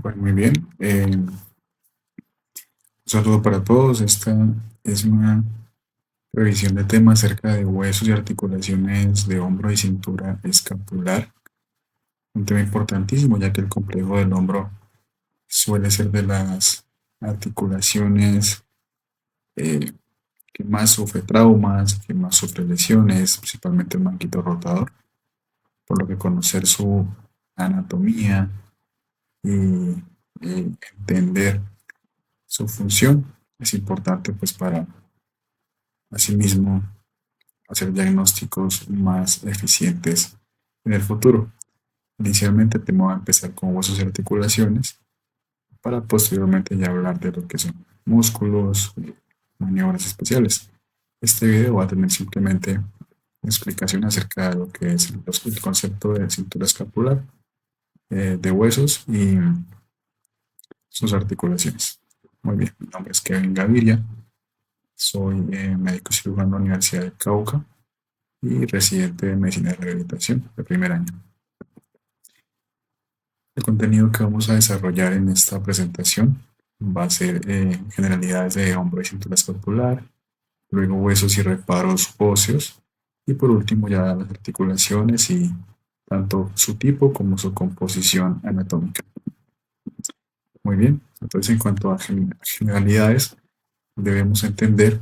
Bueno, muy bien. Un saludo para todos. Esta es una revisión de temas acerca de huesos y articulaciones de hombro y cintura escapular. Un tema importantísimo, ya que el complejo del hombro suele ser de las articulaciones eh, que más sufre traumas, que más sufre lesiones, principalmente el manguito rotador, por lo que conocer su anatomía y entender su función es importante pues para asimismo hacer diagnósticos más eficientes en el futuro. Inicialmente te voy a empezar con huesos y articulaciones para posteriormente ya hablar de lo que son músculos y maniobras especiales. Este video va a tener simplemente una explicación acerca de lo que es el concepto de cintura escapular, de huesos y sus articulaciones. Muy bien, mi nombre es Kevin Gaviria, soy médico cirujano de la Universidad de Cauca y residente de medicina de rehabilitación de primer año. El contenido que vamos a desarrollar en esta presentación va a ser generalidades de hombro y cintura escapular, luego huesos y reparos óseos y por último ya las articulaciones y tanto su tipo como su composición anatómica. Muy bien, entonces en cuanto a generalidades, debemos entender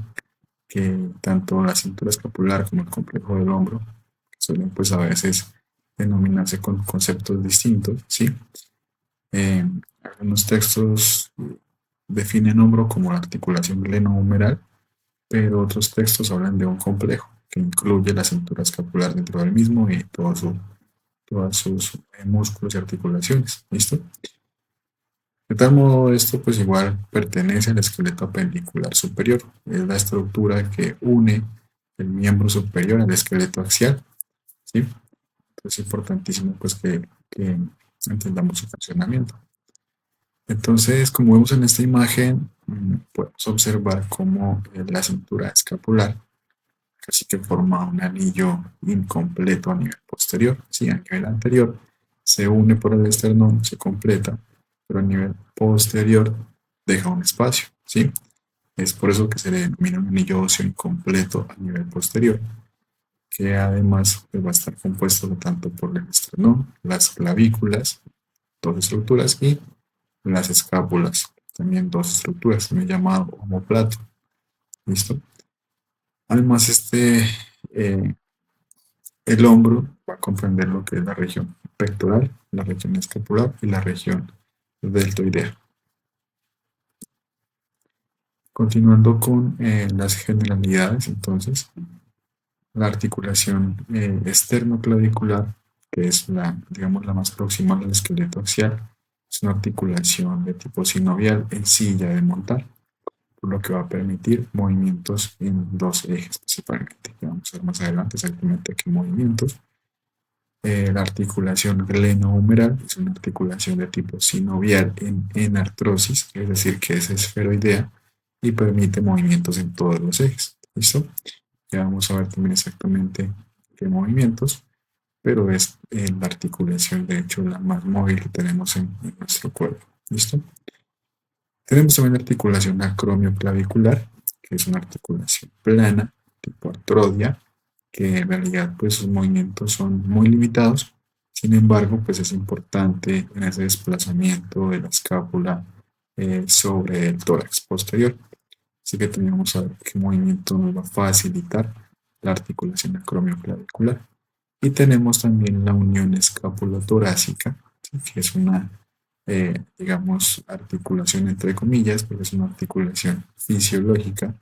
que tanto la cintura escapular como el complejo del hombro suelen pues a veces denominarse con conceptos distintos, ¿sí? Algunos textos definen hombro como la articulación glenohumeral, pero otros textos hablan de un complejo que incluye la cintura escapular dentro del mismo y todas sus músculos y articulaciones. ¿Listo? De tal modo, esto pues igual pertenece al esqueleto apendicular superior. Es la estructura que une el miembro superior al esqueleto axial. ¿Sí? Entonces es importantísimo pues que entendamos su funcionamiento. Entonces, como vemos en esta imagen, podemos observar cómo la cintura escapular casi que forma un anillo incompleto a nivel posterior. Sí, a nivel anterior se une por el esternón, se completa, pero a nivel posterior deja un espacio. ¿Sí? Es por eso que se le denomina un anillo óseo incompleto a nivel posterior, que además pues, va a estar compuesto tanto por el esternón, las clavículas, dos estructuras, y las escápulas, también dos estructuras, también llamado omoplato. ¿Listo? Además, eh, el hombro va a comprender lo que es la región pectoral, la región escapular y la región deltoidea. Continuando con las generalidades, entonces, la articulación esternoclavicular, que es digamos, la más próxima al esqueleto axial, es una articulación de tipo sinovial en silla de montar, por lo que va a permitir movimientos en dos ejes principalmente, que vamos a ver más adelante exactamente qué movimientos. La articulación glenohumeral es una articulación de tipo sinovial en artrosis, es decir, que es esferoidea y permite movimientos en todos los ejes. ¿Listo? Ya vamos a ver también exactamente qué movimientos, pero es la articulación, de hecho, la más móvil que tenemos en nuestro cuerpo. ¿Listo? Tenemos también la articulación acromioclavicular, que es una articulación plana, tipo artrodia, que en realidad pues sus movimientos son muy limitados. Sin embargo, pues es importante en ese desplazamiento de la escápula sobre el tórax posterior. Así que tenemos a ver qué movimiento nos va a facilitar la articulación acromioclavicular. Y tenemos también la unión escapulotorácica, ¿sí? Que es una, digamos, articulación entre comillas, porque es una articulación fisiológica,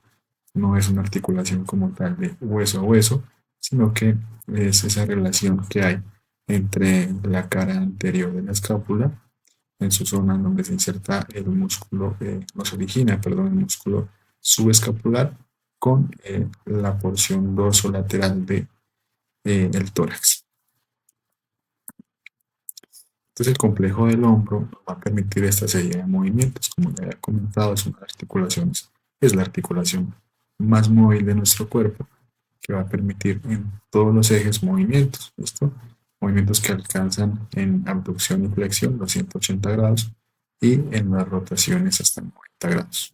no es una articulación como tal de hueso a hueso, sino que es esa relación que hay entre la cara anterior de la escápula, en su zona donde se inserta el músculo, no se origina, perdón, el músculo subescapular, con la porción dorsolateral de el tórax. Entonces el complejo del hombro va a permitir esta serie de movimientos. Como ya había comentado, es la articulación más móvil de nuestro cuerpo, que va a permitir en todos los ejes movimientos. ¿Listo? Movimientos que alcanzan en abducción y flexión los 180 grados, y en las rotaciones hasta 90 grados.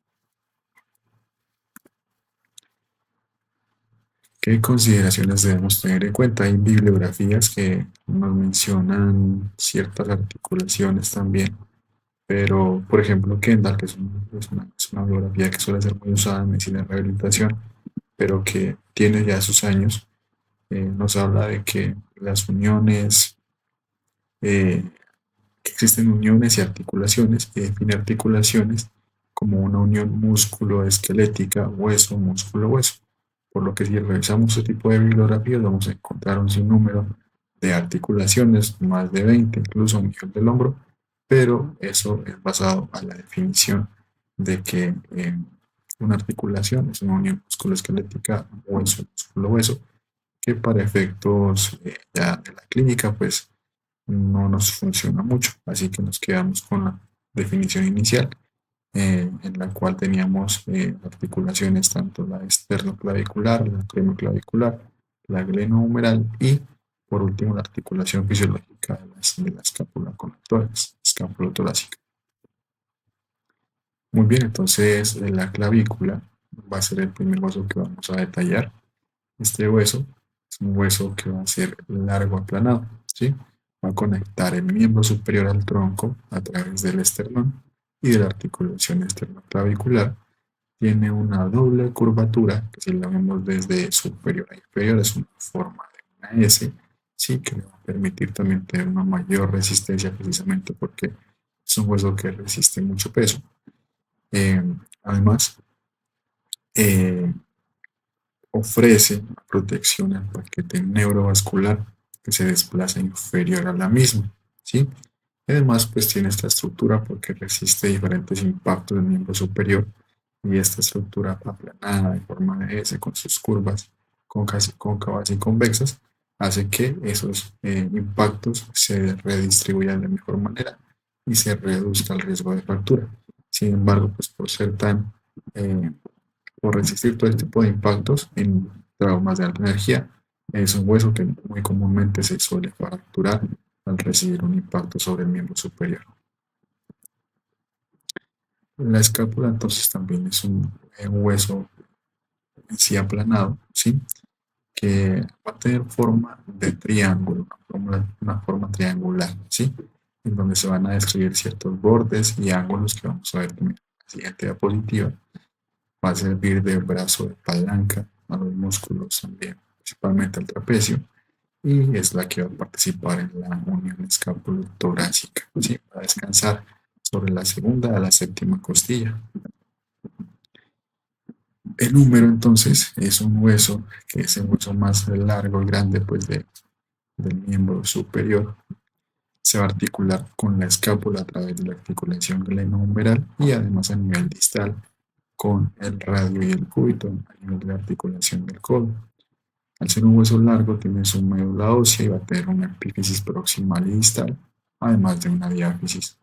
¿Qué consideraciones debemos tener en cuenta? Hay bibliografías que nos mencionan ciertas articulaciones también, pero por ejemplo Kendall, que es una bibliografía que suele ser muy usada en medicina de rehabilitación, pero que tiene ya sus años, nos habla de que las uniones, que existen uniones y articulaciones, y define articulaciones como una unión músculo-esquelética, hueso, músculo, hueso. Por lo que si revisamos este tipo de bibliografías vamos a encontrar un sinnúmero de articulaciones, más de 20, incluso a nivel del hombro, pero eso es basado a la definición de que una articulación es una unión musculoesquelética hueso, músculo, hueso, que para efectos ya de la clínica pues no nos funciona mucho, así que nos quedamos con la definición inicial, en la cual teníamos articulaciones tanto la esternoclavicular, la crenoclavicular, la glenohumeral y por último la articulación fisiológica de la escápula con el tórax, escápula torácica. Muy bien, entonces la clavícula va a ser el primer hueso que vamos a detallar. Este hueso es un hueso que va a ser largo aplanado, ¿sí? Va a conectar el miembro superior al tronco a través del esternón y de la articulación esternoclavicular. Tiene una doble curvatura, que si la vemos desde superior a inferior es una forma de una S, sí, que le va a permitir también tener una mayor resistencia precisamente porque es un hueso que resiste mucho peso. Además, eh, ofrece protección al paquete neurovascular que se desplaza inferior a la misma, ¿sí? Y además, pues tiene esta estructura porque resiste diferentes impactos del miembro superior y esta estructura aplanada de forma de S con sus curvas cóncavas y convexas hace que esos impactos se redistribuyan de mejor manera y se reduzca el riesgo de fractura. Sin embargo, pues por ser tan por resistir todo este tipo de impactos en traumas de alta energía, es un hueso que muy comúnmente se suele fracturar al recibir un impacto sobre el miembro superior. La escápula entonces también es un hueso en sí aplanado, ¿sí? Que va a tener forma de triángulo, una forma triangular, ¿sí? En donde se van a describir ciertos bordes y ángulos que vamos a ver también en la siguiente diapositiva. Va a servir de brazo de palanca a los músculos también, principalmente al trapecio, y es la que va a participar en la unión escapulotorácica, ¿sí? Va a descansar sobre la segunda a la séptima costilla. El húmero entonces es un hueso que es el hueso más largo y grande pues del miembro superior. Se va a articular con la escápula a través de la articulación glenohumeral y además a nivel distal con el radio y el cúbito a nivel de articulación del codo. Al ser un hueso largo tiene su médula ósea y va a tener una epífisis proximal y distal, además de una diáfisis.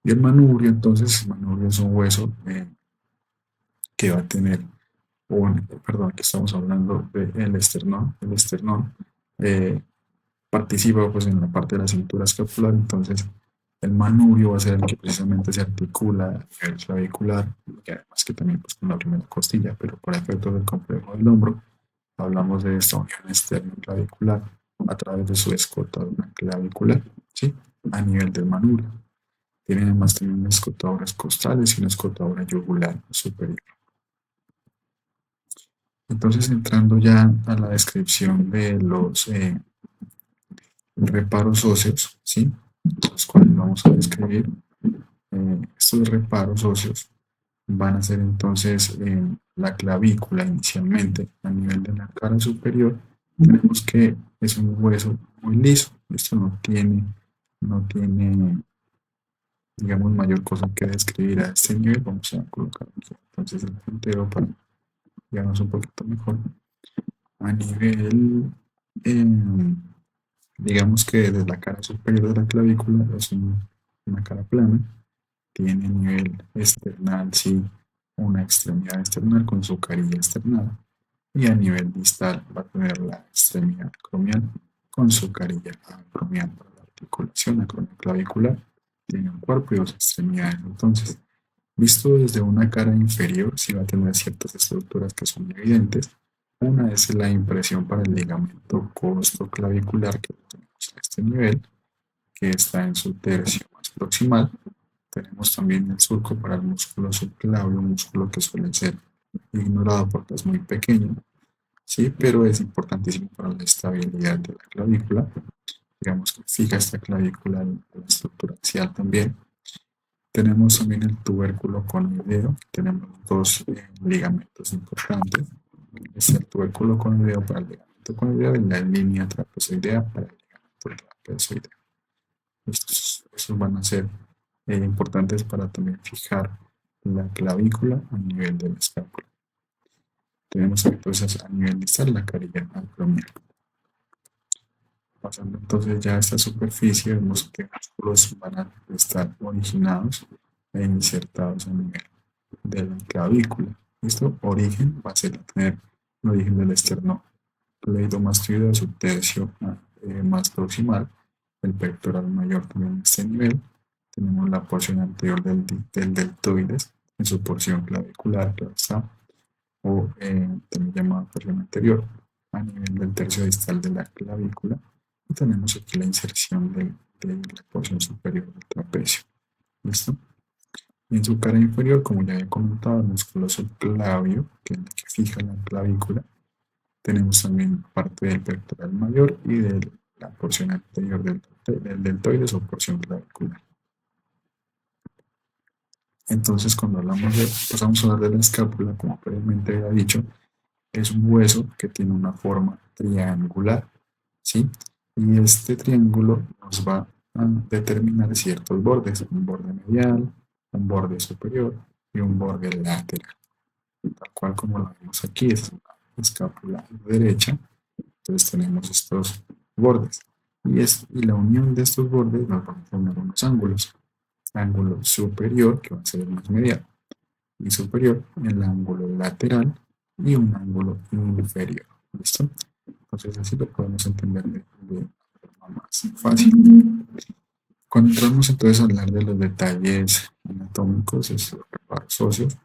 Y el manubrio, entonces, el manubrio es un hueso que va a tener perdón, que estamos hablando del esternón. El esternón participa pues en la parte de la cintura escapular, entonces el manubrio va a ser el que precisamente se articula a nivel clavicular y además que también pues con la primera costilla, pero por efecto del complejo del hombro hablamos de esta unión externo-clavicular a través de su escotadura clavicular, ¿sí? A nivel del manubrio. Tiene además también unas escotaduras costales y una escotadura yugular superior. Entonces, entrando ya a la descripción de los reparos óseos, ¿sí? Los cuales vamos a describir. Estos reparos óseos van a ser entonces la clavícula inicialmente a nivel de la cara superior. Tenemos que es un hueso muy liso. Esto no tiene, digamos, mayor cosa que describir a este nivel. Vamos a colocar entonces el puntero para llevarnos un poquito mejor. A nivel, digamos que desde la cara superior de la clavícula es una cara plana. Tiene a nivel external, sí, una extremidad external con su carilla externada. Y a nivel distal va a tener la extremidad acromial con su carilla acromial para la articulación acromioclavicular tiene un cuerpo y dos extremidades. Entonces, visto desde una cara inferior, sí va a tener ciertas estructuras que son evidentes. Una es la impresión para el ligamento costoclavicular que tenemos a este nivel, que está en su tercio más proximal. Tenemos también el surco para el músculo subclavio, un músculo que suele ser ignorado porque es muy pequeño, ¿sí? Pero es importantísimo para la estabilidad de la clavícula. Digamos que fija esta clavícula en la estructura axial también. Tenemos también el tubérculo conoideo, tenemos dos ligamentos importantes. Es el tubérculo conoideo para el ligamento conoideo y la línea trapezoidea para el ligamento trapezoideo. Estos van a ser importantes para también fijar la clavícula a nivel de la escápula. Tenemos entonces a nivel distal la carilla acromial. Pasando entonces ya a esta superficie, vemos que músculos van a estar originados e insertados a nivel de la clavícula. Esto origen va a ser tener el origen del esternocleidomastoideo subtercio más proximal, el pectoral mayor también en este nivel. Tenemos la porción anterior del deltoides en su porción clavicular, que está, o también llamada porción anterior, a nivel del tercio distal de la clavícula. Y tenemos aquí la inserción de la porción superior del trapecio. ¿Listo? Y en su cara inferior, como ya había comentado, el músculo subclavio, que es el que fija la clavícula. Tenemos también parte del pectoral mayor y de la porción anterior del deltoides o porción clavicular. Entonces, cuando pasamos a hablar de la escápula, como previamente había dicho, es un hueso que tiene una forma triangular, ¿sí? Y este triángulo nos va a determinar ciertos bordes, un borde medial, un borde superior y un borde lateral. Tal cual como lo vemos aquí, es una escápula derecha, entonces tenemos estos bordes. Y la unión de estos bordes nos va a formar unos ángulos. Ángulo superior, que va a ser el más medial, y superior, el ángulo lateral y un ángulo inferior. ¿Listo? Entonces así lo podemos entender de forma más fácil. Cuando entramos entonces a hablar de los detalles anatómicos, los reparos óseos,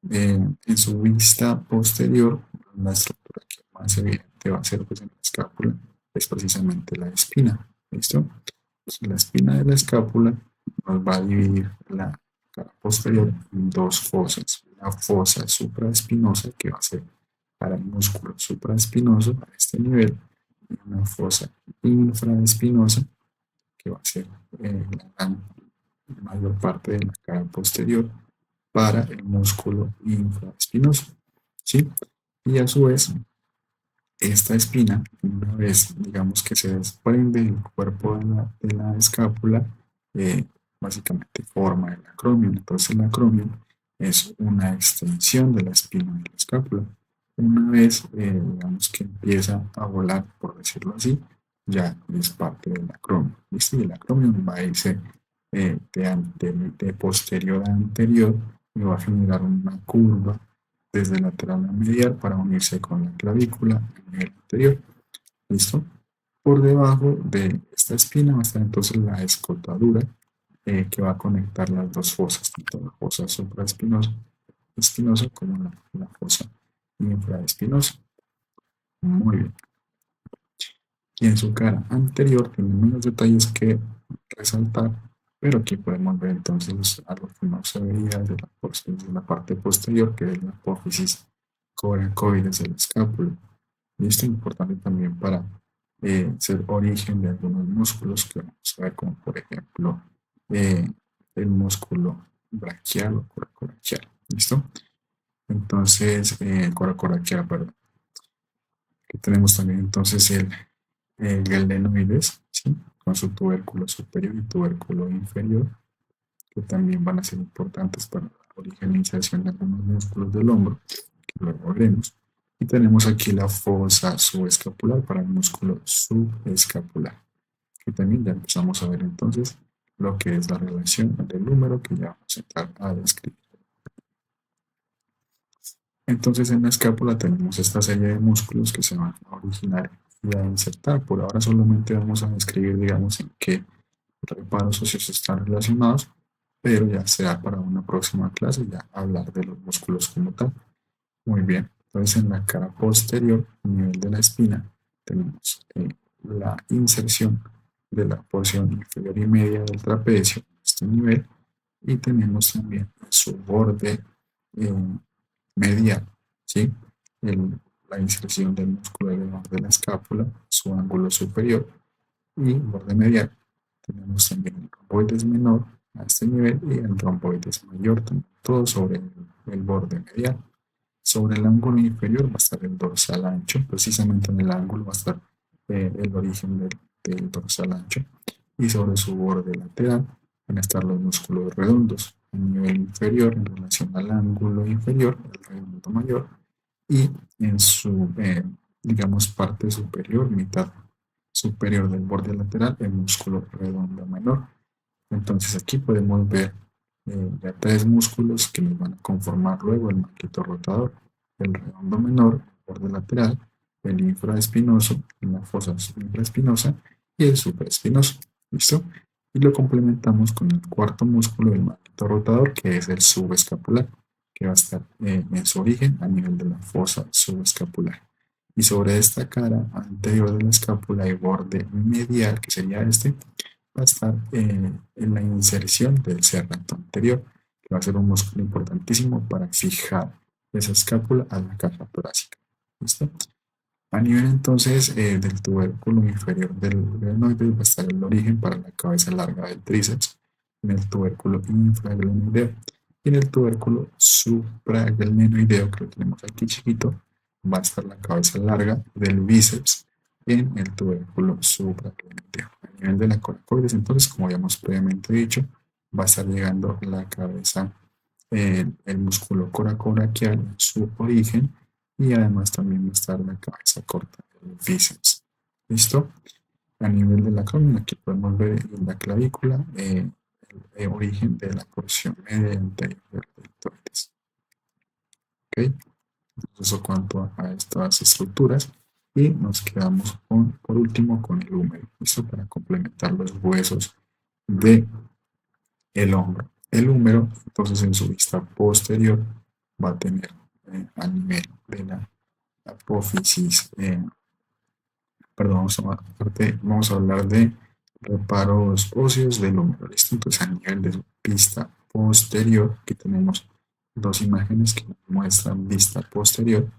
en su vista posterior, la estructura que más evidente va a ser pues, en la escápula es precisamente la espina. ¿Listo? Pues, la espina de la escápula nos va a dividir la cara posterior en dos fosas. Una fosa supraespinosa que va a ser para el músculo supraespinoso a este nivel y una fosa infraespinosa que va a ser la mayor parte de la cara posterior para el músculo infraespinoso, ¿sí? Y a su vez, esta espina, una vez digamos que se desprende del cuerpo de la escápula, básicamente forma el acromion. Entonces el acromion es una extensión de la espina de la escápula. Una vez, digamos que empieza a volar, por decirlo así, ya es parte del acromion. ¿Listo? Y el acromion va a irse de posterior a anterior y va a generar una curva desde lateral a medial para unirse con la clavícula a nivel anterior. ¿Listo? Por debajo de esta espina va a estar entonces la escotadura que va a conectar las dos fosas, tanto la fosa supraespinosa como la fosa infraespinosa. Muy bien. Y en su cara anterior tiene menos detalles que resaltar, pero aquí podemos ver entonces algo que no se veía de la parte posterior, que es la apófisis coracoides de la escápula. Y esto es importante también para ser origen de algunos músculos que vamos a ver, como por ejemplo el músculo braquial o coracoraquial. ¿Listo? Entonces, coracoraquial, perdón. Aquí tenemos también entonces el galenoides, ¿sí? Con su tubérculo superior y tubérculo inferior, que también van a ser importantes para la origenización de algunos músculos del hombro, que luego veremos. Y tenemos aquí la fosa subescapular para el músculo subescapular, que también ya empezamos a ver entonces lo que es la relación del número que ya vamos a entrar a describir. Entonces en la escápula tenemos esta serie de músculos que se van a originar y a insertar. Por ahora solamente vamos a describir, digamos, en qué reparos óseos están relacionados, pero ya será para una próxima clase ya hablar de los músculos como tal. Muy bien, entonces en la cara posterior, a nivel de la espina, tenemos la inserción de la porción inferior y media del trapecio, este nivel, y tenemos también su borde eh, medial, ¿sí? La inserción del músculo elevador de la escápula, su ángulo superior y borde medial. Tenemos también el romboides menor a este nivel y el romboides mayor, todo sobre el borde medial. Sobre el ángulo inferior va a estar el dorsal ancho, precisamente en el ángulo va a estar el origen del dorsal ancho, y sobre su borde lateral van a estar los músculos redondos a nivel inferior en relación al ángulo inferior, el redondo mayor, y en su, digamos, parte superior, mitad superior del borde lateral, el músculo redondo menor. Entonces aquí podemos ver ya tres músculos que nos van a conformar luego el manguito rotador: el redondo menor, el borde lateral, el infraespinoso, la fosa infraespinosa y el supraespinoso. ¿Listo? Y lo complementamos con el cuarto músculo del manguito rotador, que es el subescapular, que va a estar en su origen a nivel de la fosa subescapular. Y sobre esta cara anterior de la escápula y borde medial, que sería este, va a estar en la inserción del serrato anterior, que va a ser un músculo importantísimo para fijar esa escápula a la caja torácica. ¿Listo? A nivel entonces del tubérculo inferior del glenoide va a estar el origen para la cabeza larga del tríceps, en el tubérculo infraglenoideo. Y en el tubérculo supraglenoideo, que lo tenemos aquí chiquito, va a estar la cabeza larga del bíceps en el tubérculo supraglenoideo. A nivel de la coracoides, entonces, como habíamos previamente dicho, va a estar llegando la cabeza, el músculo coracobraquial en su origen, y además también va a estar la cabeza corta del bíceps. ¿Listo? A nivel de la columna, aquí podemos ver en la clavícula el origen de la porción media anterior del deltoides. ¿Ok? Entonces, eso cuanto a estas estructuras. Y nos quedamos por último con el húmero. ¿Listo? Para complementar los huesos del hombro. El húmero, entonces, en su vista posterior, va a tener a nivel de la apófisis, perdón, vamos a hablar de reparos óseos del húmero. ¿Listo? Entonces, a nivel de vista posterior, aquí tenemos dos imágenes que muestran vista posterior.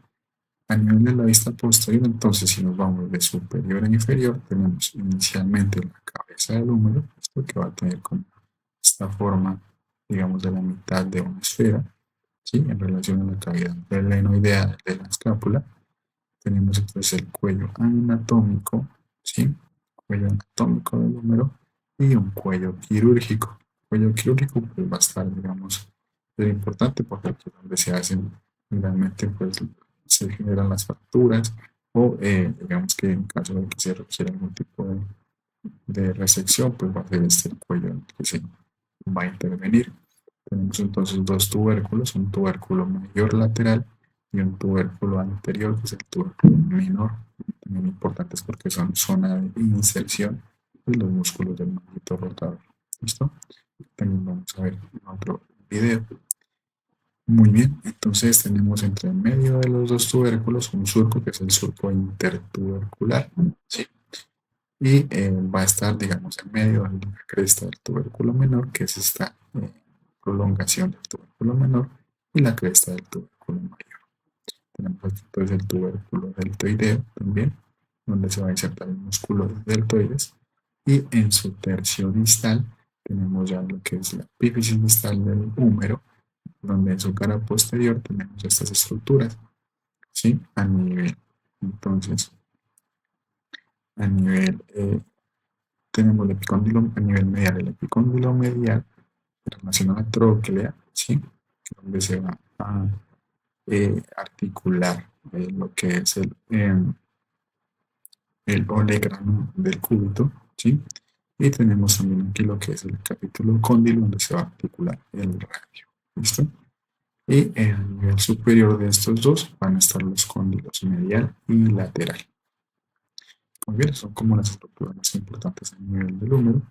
A nivel de la vista posterior, entonces, si nos vamos de superior a inferior, tenemos inicialmente la cabeza del húmero, esto que va a tener como esta forma, digamos, de la mitad de una esfera, ¿sí? En relación a la cavidad glenoidea de la escápula. Tenemos entonces el cuello anatómico, ¿sí? Cuello anatómico del húmero y un cuello quirúrgico. El cuello quirúrgico pues, va a estar, digamos, muy importante porque aquí es donde se hacen, realmente pues se generan las fracturas, o digamos que en caso de que se requiera algún tipo de resección, pues va a ser este el cuello en el que se va a intervenir. Tenemos entonces dos tubérculos, un tubérculo mayor lateral y un tubérculo anterior, que es el tubérculo menor, también importantes porque son zona de inserción de los músculos del manguito rotador. ¿Listo? También vamos a ver en otro video. Muy bien, entonces tenemos entre el medio de los dos tubérculos un surco, que es el surco intertubercular, ¿sí? Y va a estar, digamos, en medio de la cresta del tubérculo menor, que es esta prolongación del tubérculo menor, y la cresta del tubérculo mayor. Tenemos aquí entonces el tubérculo deltoideo también, donde se va a insertar el músculo deltoides, y en su tercio distal tenemos ya lo que es la epífisis distal del húmero, donde en su cara posterior tenemos estas estructuras, ¿sí? A nivel, entonces, a nivel, tenemos el epicóndilo a nivel medial, el epicóndilo medial en relación a la tróclea, ¿sí? Donde se va a articular lo que es el olegrano del cúbito, ¿sí? Y tenemos también aquí lo que es el capítulo cóndilo, donde se va a articular el radio, ¿listo? Y en el nivel superior de estos dos van a estar los cóndilos medial y lateral. Muy bien, son como las estructuras más importantes a nivel del húmero.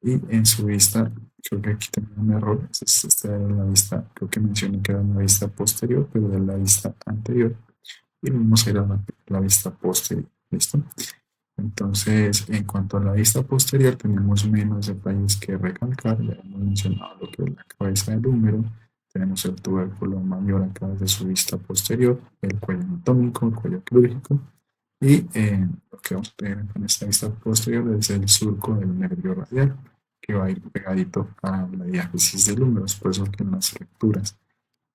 Y en su vista, creo que aquí tengo un error. Esta era la vista, creo que mencioné que era la vista posterior, pero de la vista anterior. Y vamos a ir a la vista posterior. ¿Listo? Entonces, en cuanto a la vista posterior, tenemos menos detalles que recalcar. Ya hemos mencionado lo que es la cabeza del húmero. Tenemos el tubérculo mayor acá desde su vista posterior, el cuello anatómico, el cuello quirúrgico. Y lo que vamos a tener en esta vista posterior es el surco del nervio radial, que va a ir pegadito a la diáfisis del húmero. Es por eso que en las fracturas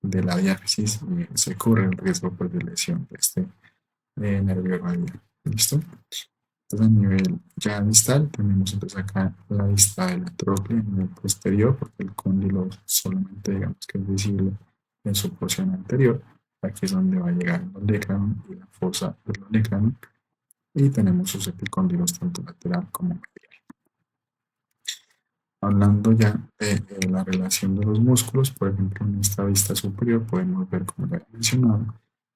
de la diáfisis se corre el riesgo pues, de lesión de este nervio radial. ¿Listo? Entonces a nivel ya distal tenemos entonces acá la vista de la tróclea en el posterior, porque el cóndilo solamente digamos que es visible en su porción anterior. Aquí es donde va a llegar el olecranon y la fosa del olecranon. Y tenemos sus epicóndilos tanto lateral como medial. Hablando ya de la relación de los músculos, por ejemplo, en esta vista superior podemos ver, como ya he mencionado,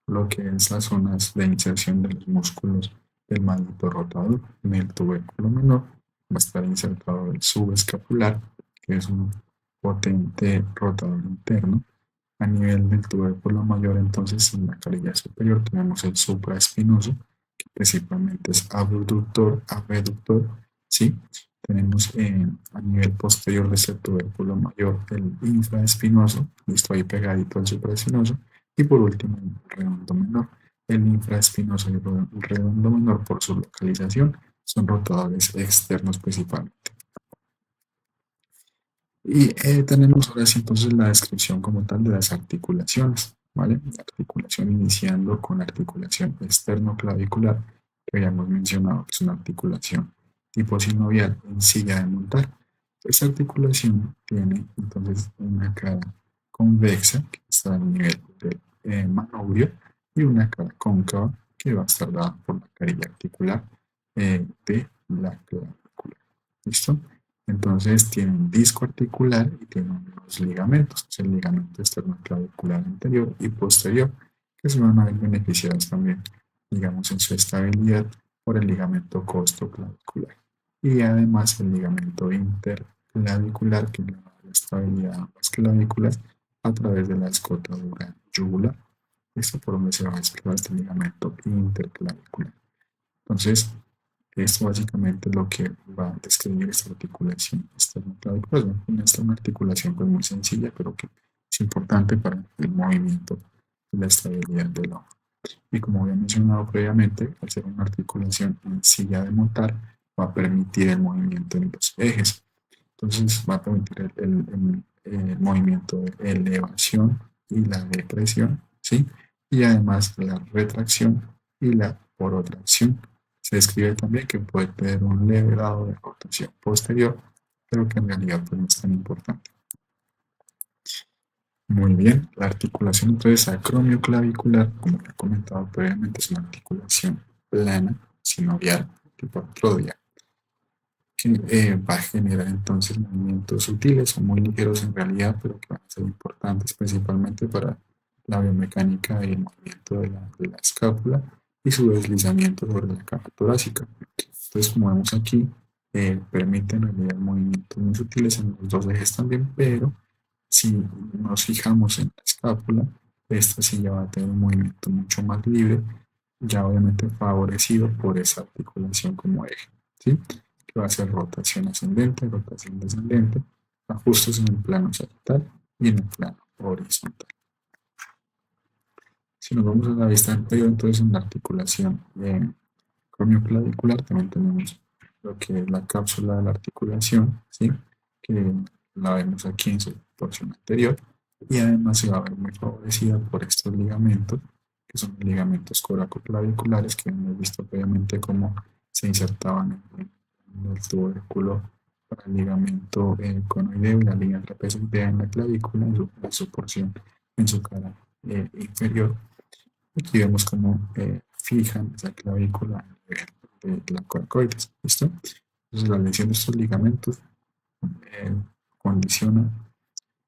lo que es las zonas de inserción de los músculos del manguito rotador. En el tubérculo menor va a estar insertado el subescapular, que es un potente rotador interno. A nivel del tubérculo mayor, entonces, en la carilla superior tenemos el supraespinoso, que principalmente es abductor, abductor, ¿sí? Tenemos a nivel posterior de este tubérculo mayor el infraespinoso, listo ahí pegadito al supraespinoso, y por último el redondo menor. El infraespinoso y el redondo menor, por su localización, son rotadores externos principalmente. Y tenemos ahora sí entonces la descripción como tal de las articulaciones, ¿vale? Articulación iniciando con articulación externo-clavicular, que ya hemos mencionado que es una articulación tipo sinovial en silla de montar. Esta articulación tiene entonces una cara convexa, que está a nivel del manubrio, y una cara cóncava, que va a estar dada por la carilla articular de la clavícula. ¿Listo? Entonces tiene un disco articular y tiene unos ligamentos, el ligamento esternoclavicular anterior y posterior, que se van a ver beneficiados también, digamos, en su estabilidad por el ligamento costoclavicular. Y además el ligamento interclavicular, que le da la estabilidad a ambas clavículas a través de la escotadura yugular. Esto por donde se va a explorar este ligamento interclavicular. Entonces, esto básicamente es lo que va a describir esta articulación esternoclavicular. Esta es una articulación pues, muy sencilla, pero que es importante para el movimiento y la estabilidad del ojo. Y como había mencionado previamente, al ser una articulación en silla de montar, va a permitir el movimiento en los ejes. Entonces va a permitir el movimiento de elevación y la depresión, ¿sí? Y además la retracción y la porotracción. Se describe también que puede tener un leve grado de rotación posterior, pero que en realidad pues, no es tan importante. Muy bien, la articulación entonces acromioclavicular, como ya he comentado previamente, es una articulación plana, sinovial, tipo artrodia, que va a generar entonces movimientos sutiles o muy ligeros en realidad, pero que van a ser importantes principalmente para la biomecánica y el movimiento de la escápula y su deslizamiento sobre la caja torácica. Entonces, como vemos aquí, permiten realidad movimientos muy sutiles en los dos ejes también, pero si nos fijamos en la escápula, esta sí ya va a tener un movimiento mucho más libre, ya obviamente favorecido por esa articulación como eje, ¿sí? Que va a ser rotación ascendente, rotación descendente, ajustes en el plano sagittal y en el plano horizontal. Si nos vamos a la vista anterior, entonces en la articulación cromioclavicular también tenemos lo que es la cápsula de la articulación, ¿sí? Que la vemos aquí en su porción anterior y además se va a ver muy favorecida por estos ligamentos, que son ligamentos coracoclaviculares que hemos visto previamente cómo se insertaban en el tubérculo para el ligamento conoideo y la línea trapezoidea en la clavícula en su porción, en su cara inferior. Aquí vemos cómo fijan esa clavícula de la coracoides, ¿listo? Entonces la lesión de estos ligamentos condiciona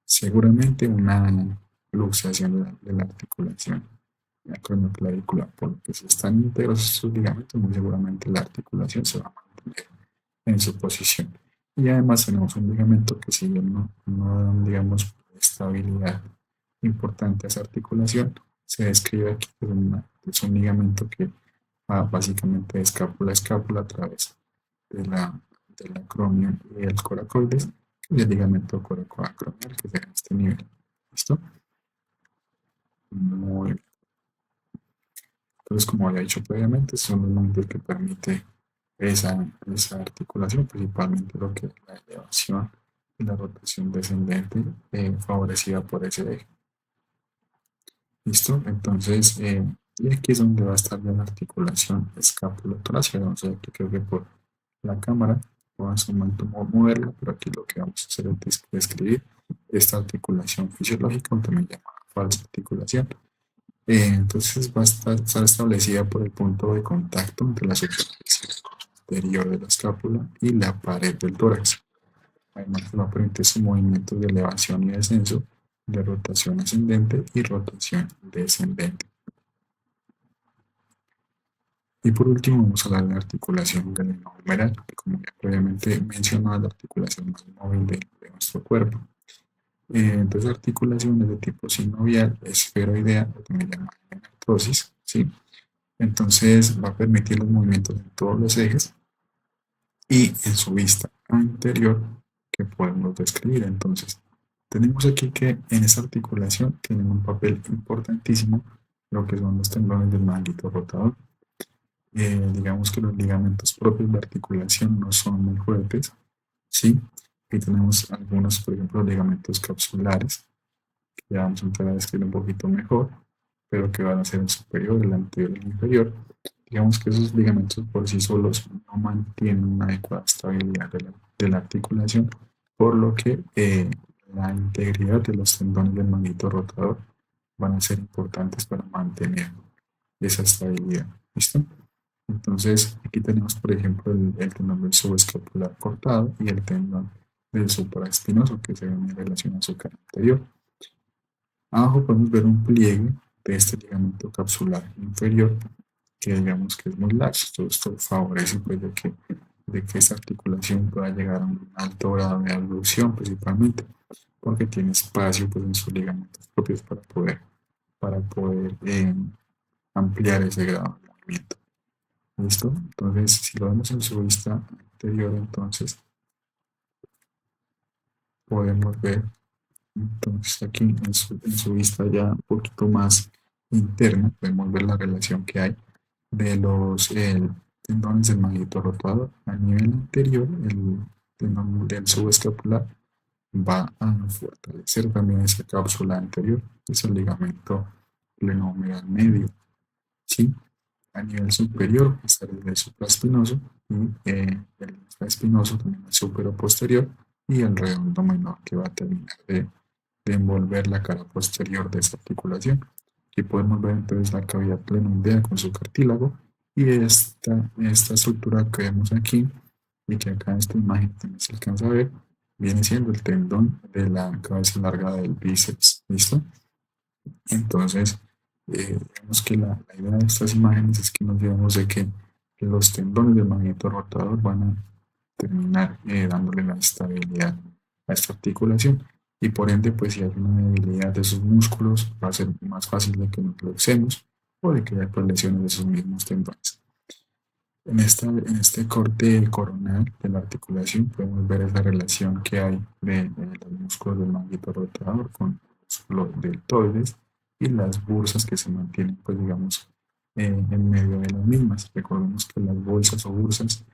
seguramente una luxación de la articulación. acromioclavicular, por lo que si están íntegros sus ligamentos, muy seguramente la articulación se va a mantener en su posición. Y además tenemos un ligamento que si bien no da, digamos, estabilidad importante a esa articulación, se describe aquí que es un ligamento que va básicamente de escápula a escápula a través de del acromio y el coracoides, y el ligamento coracoacromial, que es en este nivel. ¿Listo? Muy bien. Entonces, como había dicho previamente, son los movimientos que permite esa articulación, principalmente lo que es la elevación y la rotación descendente favorecida por ese eje. ¿Listo? Entonces, y aquí es donde va a estar ya la articulación escapulotorácica. Vamos a ver que creo que por la cámara vamos a moverla, pero aquí lo que vamos a hacer es describir esta articulación fisiológica, o también llamada falsa articulación. Entonces va a estar establecida por el punto de contacto entre la superficie exterior de la escápula y la pared del tórax. Además va a permitir su movimiento de elevación y descenso, de rotación ascendente y rotación descendente. Y por último vamos a hablar de la articulación glenohumeral, que como ya previamente mencionado, es la articulación más móvil de nuestro cuerpo. Entonces, articulaciones de tipo sinovial, esferoidea, o también llamada artrosis, ¿sí? Entonces va a permitir los movimientos en todos los ejes y en su vista anterior que podemos describir. Entonces, tenemos aquí que en esta articulación tienen un papel importantísimo lo que son los tendones del manguito rotador. Digamos que los ligamentos propios de articulación no son muy fuertes, ¿sí? Aquí tenemos algunos, por ejemplo, ligamentos capsulares, que ya vamos a entrar a describir un poquito mejor, pero que van a ser el superior, el anterior y el inferior. Digamos que esos ligamentos por sí solos no mantienen una adecuada estabilidad de la articulación, por lo que la integridad de los tendones del manguito rotador van a ser importantes para mantener esa estabilidad. ¿Listo? Entonces, aquí tenemos, por ejemplo, el tendón del subescapular cortado y el tendón del supraespinoso, que se ve en relación a su cara anterior. Abajo podemos ver un pliegue de este ligamento capsular inferior, que digamos que es muy laxo. Esto favorece pues, de que esta articulación pueda llegar a un alto grado de abducción, principalmente, porque tiene espacio pues, en sus ligamentos propios para poder ampliar ese grado de movimiento. ¿Listo? Entonces, si lo vemos en su vista anterior, entonces podemos ver, entonces aquí en su vista ya un poquito más interna, podemos ver la relación que hay de los tendones del manguito rotador. A nivel anterior, el tendón del subescapular va a fortalecer también esa cápsula anterior, es el ligamento glenohumeral medio, ¿sí? A nivel superior está el supraespinoso y el infraespinoso también el supero-posterior y el redondo menor que va a terminar de envolver la cara posterior de esta articulación. Aquí podemos ver entonces la cavidad glenoidea con su cartílago y esta estructura que vemos aquí y que acá en esta imagen también se alcanza a ver, viene siendo el tendón de la cabeza larga del bíceps. ¿Listo? Entonces, digamos que la idea de estas imágenes es que nos digamos de que los tendones del manguito rotador van a terminar dándole la estabilidad a esta articulación y por ende pues si hay una debilidad de sus músculos va a ser más fácil de que nos luxemos o de que haya pues, lesiones de sus mismos tendones. En este corte coronal de la articulación podemos ver esa relación que hay de los músculos del manguito rotador con los músculos deltoides y las bursas que se mantienen, pues digamos, en medio de las mismas. Recordemos que las bolsas o bursas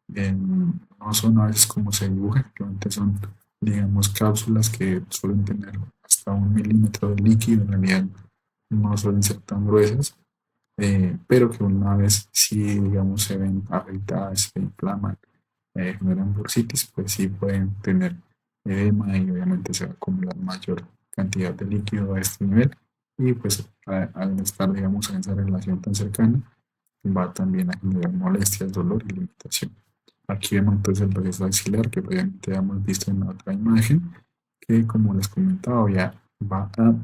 no son a veces como se dibujan, simplemente son, digamos, cápsulas que suelen tener hasta 1 milímetro de líquido, en realidad no suelen ser tan gruesas, pero que una vez si, digamos, se ven afectadas, se inflaman, generan bursitis, pues sí pueden tener edema y obviamente se va a acumular mayor cantidad de líquido a este nivel y pues al estar, digamos, en esa relación tan cercana, va también a generar molestias, dolor y limitación. Aquí vemos entonces el regreso axilar que previamente hemos visto en la otra imagen, que como les comentaba ya va a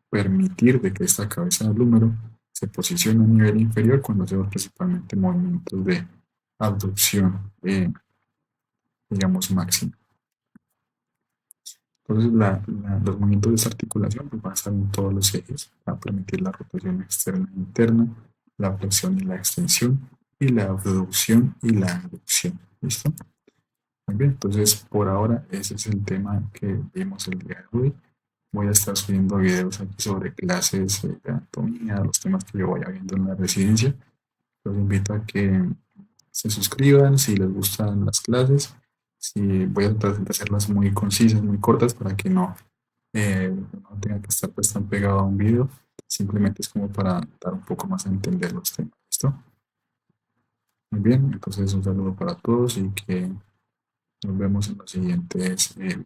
permitir de que esta cabeza del húmero se posiciona a nivel inferior cuando hacemos principalmente movimientos de abducción, digamos, máxima. Entonces, los movimientos de esta articulación pues, van a estar en todos los ejes para permitir la rotación externa e interna, la flexión y la extensión, y la abducción y la aducción. ¿Listo? Muy bien, entonces por ahora ese es el tema que vimos el día de hoy. Voy a estar subiendo videos aquí sobre clases de anatomía, los temas que yo vaya viendo en la residencia. Los invito a que se suscriban si les gustan las clases. Si voy a tratar de hacerlas muy concisas, muy cortas para que no tenga que estar pues tan pegado a un video. Simplemente es como para dar un poco más a entender los temas. ¿Listo? Muy bien, entonces un saludo para todos y que nos vemos en los siguientes videos.